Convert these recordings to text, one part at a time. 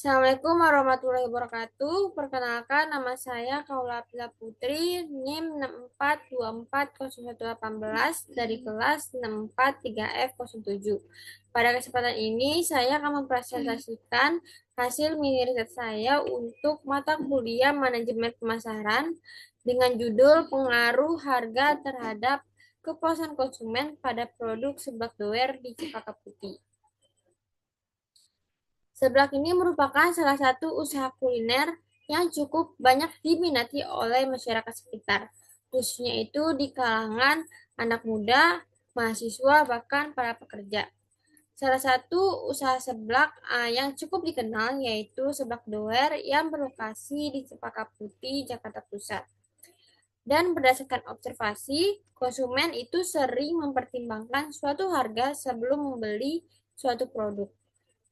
Assalamualaikum warahmatullahi wabarakatuh. Perkenalkan, nama saya Kaula Apila Putri, NIM 64240118 dari kelas 643F07. Pada kesempatan ini, saya akan mempresentasikan hasil mini riset saya untuk mata kuliah Manajemen Pemasaran dengan judul Pengaruh Harga Terhadap Kepuasan Konsumen pada Produk Seblak Doer di Cempaka Putih. Seblak ini merupakan salah satu usaha kuliner yang cukup banyak diminati oleh masyarakat sekitar, khususnya itu di kalangan anak muda, mahasiswa, bahkan para pekerja. Salah satu usaha seblak yang cukup dikenal yaitu Seblak Doer yang berlokasi di Cempaka Putih, Jakarta Pusat. Dan berdasarkan observasi, konsumen itu sering mempertimbangkan suatu harga sebelum membeli suatu produk,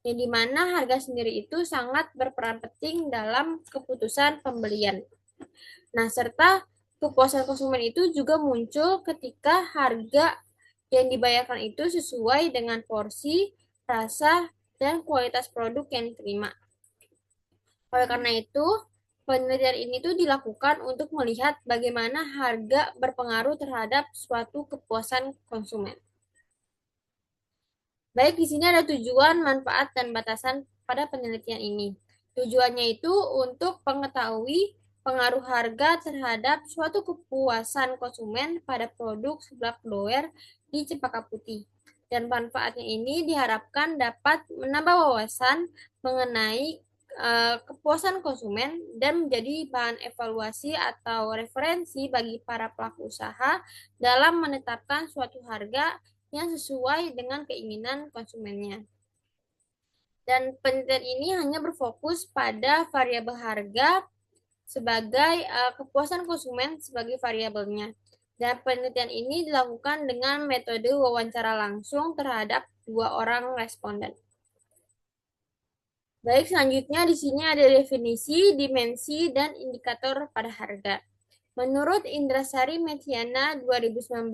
yang dimana harga sendiri itu sangat berperan penting dalam keputusan pembelian. Nah, serta kepuasan konsumen itu juga muncul ketika harga yang dibayarkan itu sesuai dengan porsi, rasa, dan kualitas produk yang diterima. Oleh karena itu, penelitian ini tuh dilakukan untuk melihat bagaimana harga berpengaruh terhadap suatu kepuasan konsumen. Baik, di sini ada tujuan, manfaat, dan batasan pada penelitian ini. Tujuannya itu untuk mengetahui pengaruh harga terhadap suatu kepuasan konsumen pada produk seblak doer di Cempaka Putih. Dan manfaatnya ini diharapkan dapat menambah wawasan mengenai kepuasan konsumen dan menjadi bahan evaluasi atau referensi bagi para pelaku usaha dalam menetapkan suatu harga yang sesuai dengan keinginan konsumennya. Dan penelitian ini hanya berfokus pada variabel harga sebagai kepuasan konsumen sebagai variabelnya. Dan penelitian ini dilakukan dengan metode wawancara langsung terhadap 2 orang responden. Baik, selanjutnya di sini ada definisi, dimensi, dan indikator pada harga. Menurut Indrasari Mediana 2019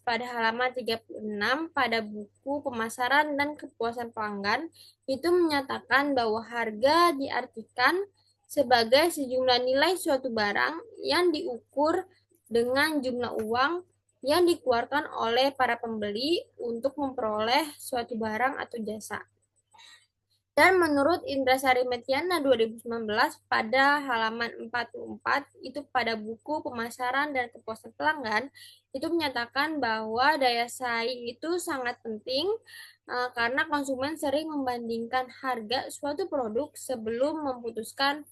pada halaman 36 pada buku Pemasaran dan Kepuasan Pelanggan itu menyatakan bahwa harga diartikan sebagai sejumlah nilai suatu barang yang diukur dengan jumlah uang yang dikeluarkan oleh para pembeli untuk memperoleh suatu barang atau jasa. Dan menurut Indrasari Mediana 2019 pada halaman 44 itu pada buku Pemasaran dan Kepuasan Pelanggan itu menyatakan bahwa daya saing itu sangat penting karena konsumen sering membandingkan harga suatu produk sebelum memutuskan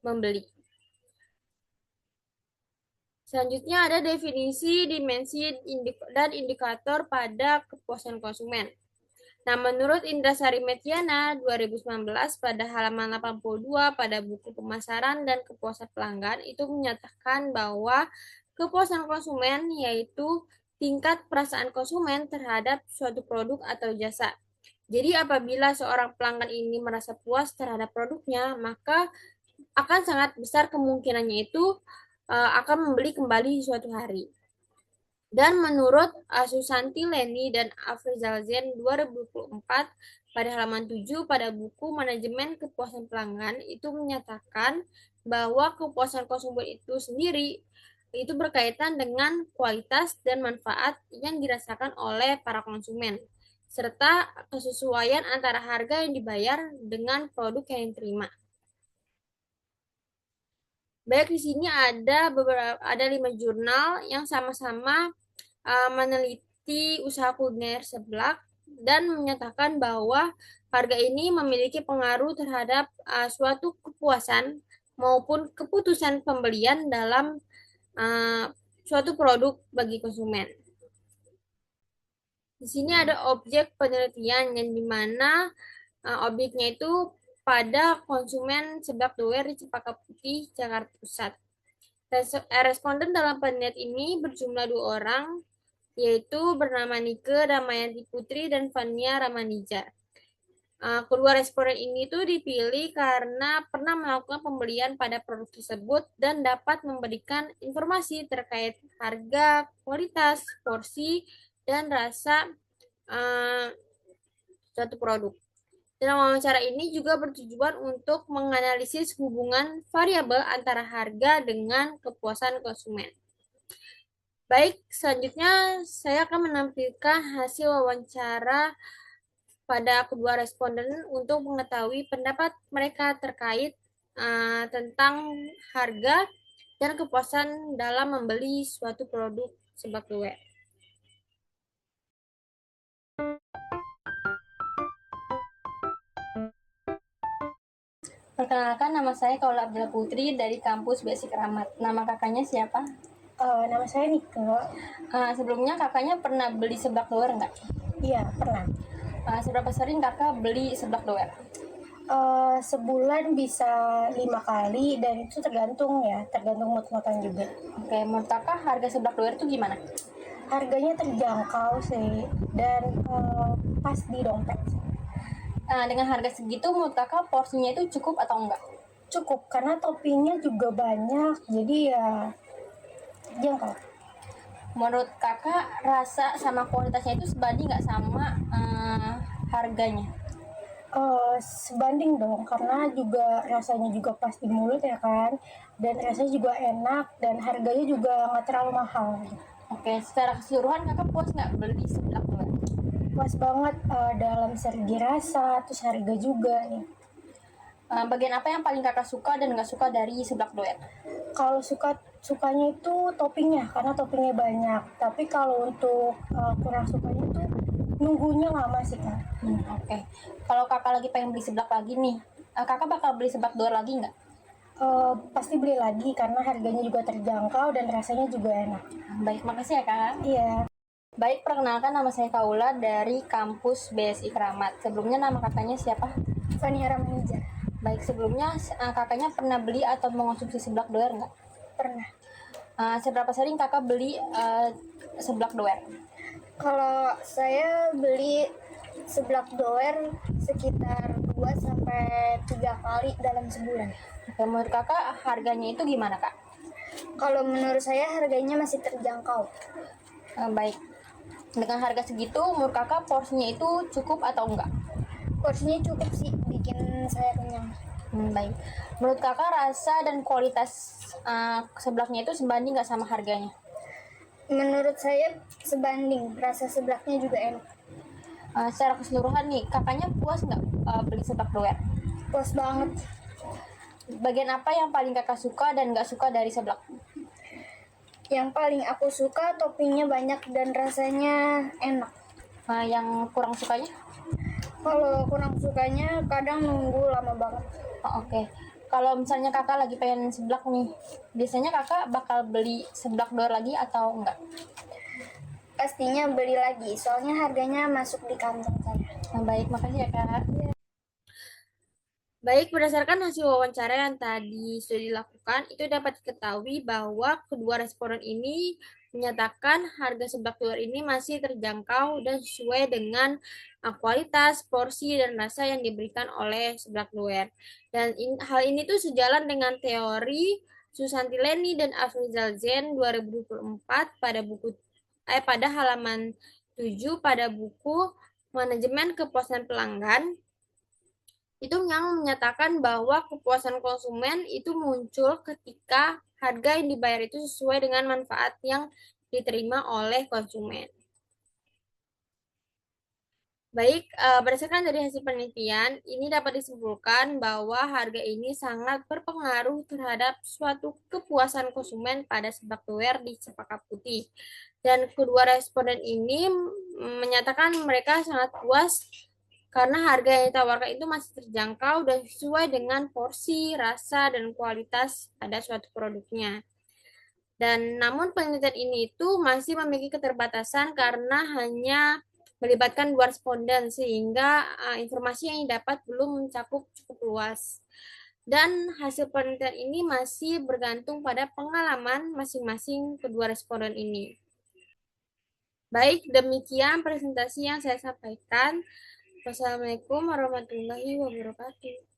membeli. Selanjutnya ada definisi, dimensi, dan indikator pada kepuasan konsumen. Nah, menurut Indrasari Mediana 2019 pada halaman 82 pada buku Pemasaran dan Kepuasan Pelanggan itu menyatakan bahwa kepuasan konsumen yaitu tingkat perasaan konsumen terhadap suatu produk atau jasa. Jadi apabila seorang pelanggan ini merasa puas terhadap produknya, maka akan sangat besar kemungkinannya itu akan membeli kembali suatu hari. Dan menurut Susanti Leni dan Afrizal Zen 2024 pada halaman 7 pada buku Manajemen Kepuasan Pelanggan itu menyatakan bahwa kepuasan konsumen itu sendiri itu berkaitan dengan kualitas dan manfaat yang dirasakan oleh para konsumen serta kesesuaian antara harga yang dibayar dengan produk yang diterima. Baik, di sini ada 5 jurnal yang sama-sama meneliti usaha kuliner seblak dan menyatakan bahwa harga ini memiliki pengaruh terhadap suatu kepuasan maupun keputusan pembelian dalam suatu produk bagi konsumen. Di sini ada objek penelitian yang dimana objeknya itu pada konsumen seblak doer di Cempaka Putih, Jakarta Pusat. Responden dalam penelitian ini berjumlah 2 orang, yaitu bernama Nike Damayanti Putri dan Fania Ramanija. Kedua responden ini tuh dipilih karena pernah melakukan pembelian pada produk tersebut dan dapat memberikan informasi terkait harga, kualitas, porsi, dan rasa suatu produk. Dan wawancara ini juga bertujuan untuk menganalisis hubungan variabel antara harga dengan kepuasan konsumen. Baik, selanjutnya saya akan menampilkan hasil wawancara pada kedua responden untuk mengetahui pendapat mereka terkait tentang harga dan kepuasan dalam membeli suatu produk sebuah. Perkenalkan, nama saya Kaula Abdullah Putri dari kampus Basic Ramat. Nama kakaknya siapa? Nama saya Nika. Sebelumnya kakaknya pernah beli seblak doer nggak? Iya, pernah. Seberapa sering kakak beli seblak doer? Sebulan bisa 5 kali dan itu tergantung mood-moodan juga. Oke, menurut kakak harga seblak doer itu gimana? Harganya terjangkau sih dan pas di dompet. Dengan harga segitu menurut kakak porsinya itu cukup atau enggak? Cukup karena toppingnya juga banyak, jadi ya terjangkau. Menurut kakak rasa sama kualitasnya itu sebanding nggak sama harganya? Sebanding dong, karena juga rasanya juga pas di mulut ya kan, dan rasanya juga enak dan harganya juga nggak terlalu mahal. Oke, secara keseluruhan kakak puas nggak beli seblak doer? Puas banget dalam segi rasa, terus harga juga nih. Bagian apa yang paling kakak suka dan nggak suka dari seblak doer? Kalau sukanya itu toppingnya, karena toppingnya banyak. Tapi kalau untuk kurang sukanya itu nunggunya lama sih kak. Oke. Kalau kakak lagi pengen beli seblak lagi nih, kakak bakal beli seblak doer lagi nggak? Pasti beli lagi karena harganya juga terjangkau dan rasanya juga enak. Baik, makasih ya kak. Iya. Baik, perkenalkan nama saya Kaula dari kampus BSI Keramat. Sebelumnya nama kakaknya siapa? Fania Ramanija. Baik, sebelumnya kakaknya pernah beli atau mengonsumsi seblak doer nggak? Pernah. Seberapa sering kakak beli seblak doer? Kalau saya beli seblak doer sekitar 2 sampai 3 kali dalam sebulan. Oke, menurut kakak harganya itu gimana kak? Kalau menurut saya harganya masih terjangkau. Baik, dengan harga segitu menurut kakak porsinya itu cukup atau enggak? Porsinya cukup sih, bikin saya kenyang. Baik, menurut kakak rasa dan kualitas seblaknya itu sebanding nggak sama harganya? Menurut saya sebanding, rasa seblaknya juga enak. Secara keseluruhan nih, kakaknya puas nggak beli seblak doer? Puas banget. Bagian apa yang paling kakak suka dan nggak suka dari seblak? Yang paling aku suka toppingnya banyak dan rasanya enak. Yang kurang sukanya? Kalau kurang sukanya kadang nunggu lama banget. Oke. Kalau misalnya kakak lagi pengen seblak nih, biasanya kakak bakal beli seblak doer lagi atau enggak? Pastinya beli lagi, soalnya harganya masuk di kantong saya. Baik, makasih ya kak. Baik, berdasarkan hasil wawancara yang tadi sudah dilakukan, itu dapat diketahui bahwa kedua responden ini menyatakan harga seblak doer ini masih terjangkau dan sesuai dengan kualitas, porsi, dan rasa yang diberikan oleh seblak doer. Dan hal ini tuh sejalan dengan teori Susanti Leni dan Afrizal Zen 2024 pada halaman 7 pada buku Manajemen Kepuasan Pelanggan itu yang menyatakan bahwa kepuasan konsumen itu muncul ketika harga yang dibayar itu sesuai dengan manfaat yang diterima oleh konsumen. Baik, berdasarkan dari hasil penelitian, ini dapat disimpulkan bahwa harga ini sangat berpengaruh terhadap suatu kepuasan konsumen pada seblak doer di Cempaka Putih. Dan kedua responden ini menyatakan mereka sangat puas karena harga yang ditawarkan itu masih terjangkau dan sesuai dengan porsi, rasa, dan kualitas pada suatu produknya. Dan namun penelitian ini itu masih memiliki keterbatasan karena hanya melibatkan dua responden sehingga informasi yang didapat belum mencakup cukup luas. Dan hasil penelitian ini masih bergantung pada pengalaman masing-masing kedua responden ini. Baik, demikian presentasi yang saya sampaikan. Wassalamualaikum warahmatullahi wabarakatuh.